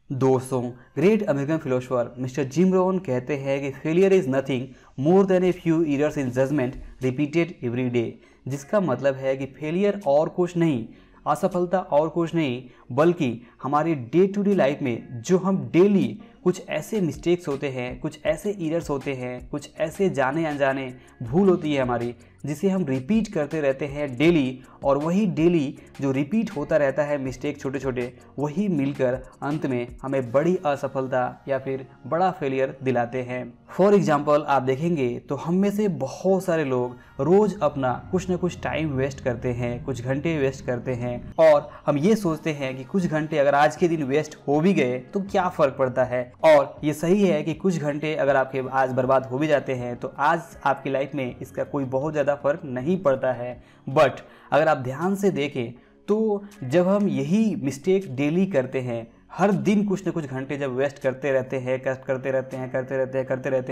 दोस्तों, great American philosopher mister Jim Rohn कहते हैं कि failure is nothing more than a few errors in judgement repeated every day. जिसका मतलब है कि फेलियर और कुछ नहीं, असफलता और कुछ नहीं, बल्कि हमारी डे टू डे लाइफ में जो हम डेली कुछ ऐसे मिस्टेक्स होते हैं, कुछ ऐसे एरर्स होते हैं, कुछ ऐसे जाने अनजाने भूल होती है हमारी, जिसे हम रिपीट करते रहते हैं डेली। और वही डेली जो रिपीट होता रहता है मिस्टेक छोटे छोटे, वही मिलकर अंत में हमें बड़ी असफलता या फिर बड़ा फेलियर दिलाते हैं। फॉर एग्जाम्पल आप देखेंगे तो हम में से बहुत सारे लोग रोज़ अपना कुछ ना कुछ टाइम वेस्ट करते हैं, कुछ घंटे वेस्ट करते हैं, और हम ये सोचते हैं कि कुछ घंटे अगर आज के दिन वेस्ट हो भी गए तो क्या फ़र्क पड़ता है। और ये सही है कि कुछ घंटे अगर आपके आज बर्बाद हो भी जाते हैं तो आज आपकी लाइफ में इसका कोई बहुत ज़्यादा फर्क नहीं पड़ता है। बट अगर आप ध्यान से देखें तो जब हम यही मिस्टेक डेली करते हैं, हर दिन कुछ न कुछ घंटे जब वेस्ट करते रहते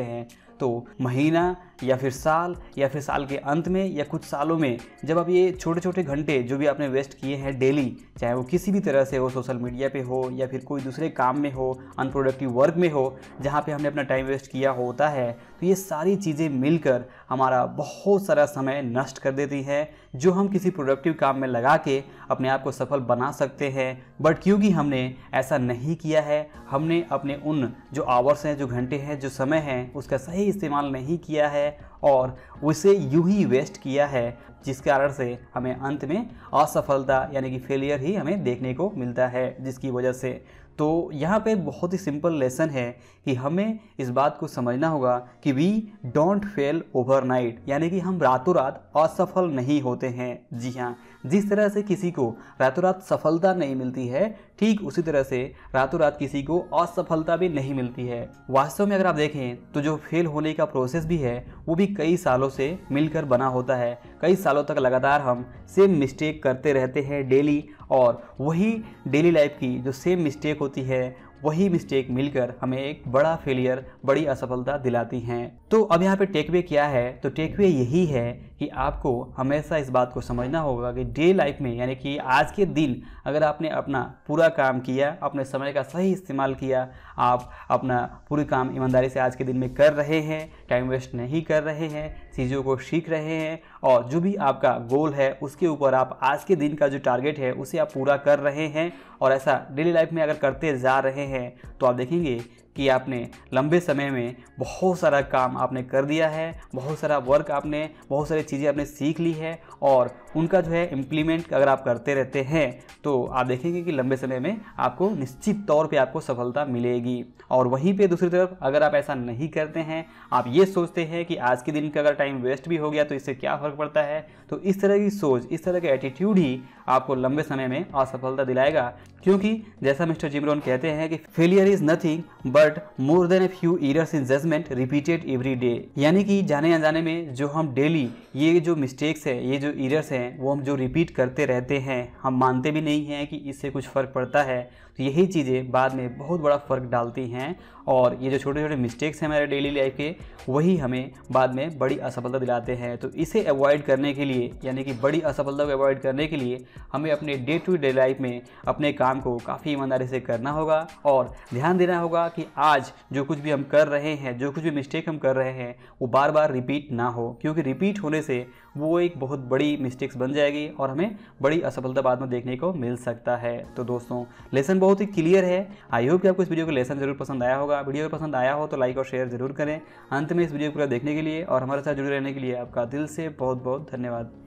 हैं, तो महीना या फिर साल के अंत में या कुछ सालों में जब आप ये छोटे छोटे घंटे जो भी आपने वेस्ट किए हैं डेली, चाहे वो किसी भी तरह से हो, सोशल मीडिया पे हो या फिर कोई दूसरे काम में हो, अनप्रोडक्टिव वर्क में हो, जहाँ पे हमने अपना टाइम वेस्ट किया होता है, तो ये सारी चीज़ें मिलकर हमारा बहुत सारा समय नष्ट कर देती हैं, जो हम किसी प्रोडक्टिव काम में लगा के अपने आप को सफल बना सकते हैं। बट क्योंकि हमने ऐसा नहीं किया है, हमने अपने उन जो आवर्स हैं, जो घंटे हैं, जो समय है, उसका सही इस्तेमाल नहीं किया है और उसे यूं ही वेस्ट किया है, जिस कारण से हमें अंत में असफलता यानी कि फेलियर ही हमें देखने को मिलता है। जिसकी वजह से तो यहाँ पे बहुत ही सिंपल लेसन है कि हमें इस बात को समझना होगा कि वी डोंट फेल ओवरनाइट, यानी कि हम रातों रात असफल नहीं होते हैं। जी हाँ, जिस तरह से किसी को रातों रात सफलता नहीं मिलती है, ठीक उसी तरह से रातों रात किसी को असफलता भी नहीं मिलती है। वास्तव में अगर आप देखें तो जो फेल होने का प्रोसेस भी है वो भी कई सालों से मिलकर बना होता है। कई सालों तक लगातार हम सेम मिस्टेक करते रहते हैं डेली, और वही डेली लाइफ की जो सेम मिस्टेक होती है, वही मिस्टेक मिलकर हमें एक बड़ा फेलियर, बड़ी असफलता दिलाती हैं। तो अब यहाँ पे टेकवे क्या है? तो टेकवे यही है कि आपको हमेशा इस बात को समझना होगा कि डे लाइफ में, यानी कि आज के दिन अगर आपने अपना पूरा काम किया, अपने समय का सही इस्तेमाल किया, आप अपना पूरे काम ईमानदारी से आज के दिन में कर रहे हैं, टाइम वेस्ट नहीं कर रहे हैं, चीज़ों को सीख रहे हैं, और जो भी आपका गोल है उसके ऊपर आप आज के दिन का जो टारगेट है उसे आप पूरा कर रहे हैं, और ऐसा डेली लाइफ में अगर करते जा रहे हैं तो आप देखेंगे कि आपने लंबे समय में बहुत सारा काम आपने कर दिया है, बहुत सारा वर्क आपने, बहुत सारी चीज़ें आपने सीख ली है, और उनका जो है इम्प्लीमेंट अगर आप करते रहते हैं तो आप देखेंगे कि लंबे समय में आपको निश्चित तौर पे आपको सफलता मिलेगी। और वहीं पे दूसरी तरफ अगर आप ऐसा नहीं करते हैं, आप ये सोचते हैं कि आज के दिन का अगर टाइम वेस्ट भी हो गया तो इससे क्या फ़र्क पड़ता है, तो इस तरह की सोच, इस तरह का एटीट्यूड ही आपको लंबे समय में असफलता दिलाएगा। क्योंकि जैसा मिस्टर जिम रोहन कहते हैं कि failure is nothing but more than a few errors in judgement repeated every day, यानी कि जाने अनजाने में जो हम डेली ये जो मिस्टेक्स है, ये जो एरर्स हैं, वो हम जो रिपीट करते रहते हैं, हम मानते भी नहीं हैं कि इससे कुछ फ़र्क पड़ता है, तो यही चीज़ें बाद में बहुत बड़ा फ़र्क डालती हैं। और ये जो छोटे छोटे मिस्टेक्स हैं हमारे डेली लाइफ के, वही हमें बाद में बड़ी असफलता दिलाते हैं। तो इसे अवॉइड करने के लिए, यानी कि बड़ी असफलता को अवॉइड करने के लिए, हमें अपने डे टू डे लाइफ में अपने काम को काफ़ी ईमानदारी से करना होगा, और ध्यान देना होगा कि आज जो कुछ भी हम कर रहे हैं, जो कुछ भी मिस्टेक हम कर रहे हैं, वो बार बार रिपीट ना हो, क्योंकि रिपीट होने से वो एक बहुत बड़ी मिस्टेक्स बन जाएगी और हमें बड़ी असफलता बाद में देखने को मिल सकता है। तो दोस्तों, लेसन बहुत ही क्लियर है। आई होप कि आपको इस वीडियो का लेसन जरूर पसंद आया होगा। वीडियो पसंद आया हो तो लाइक और शेयर जरूर करें। अंत में इस वीडियो को पूरा देखने के लिए और हमारे साथ जुड़े रहने के लिए आपका दिल से बहुत बहुत धन्यवाद।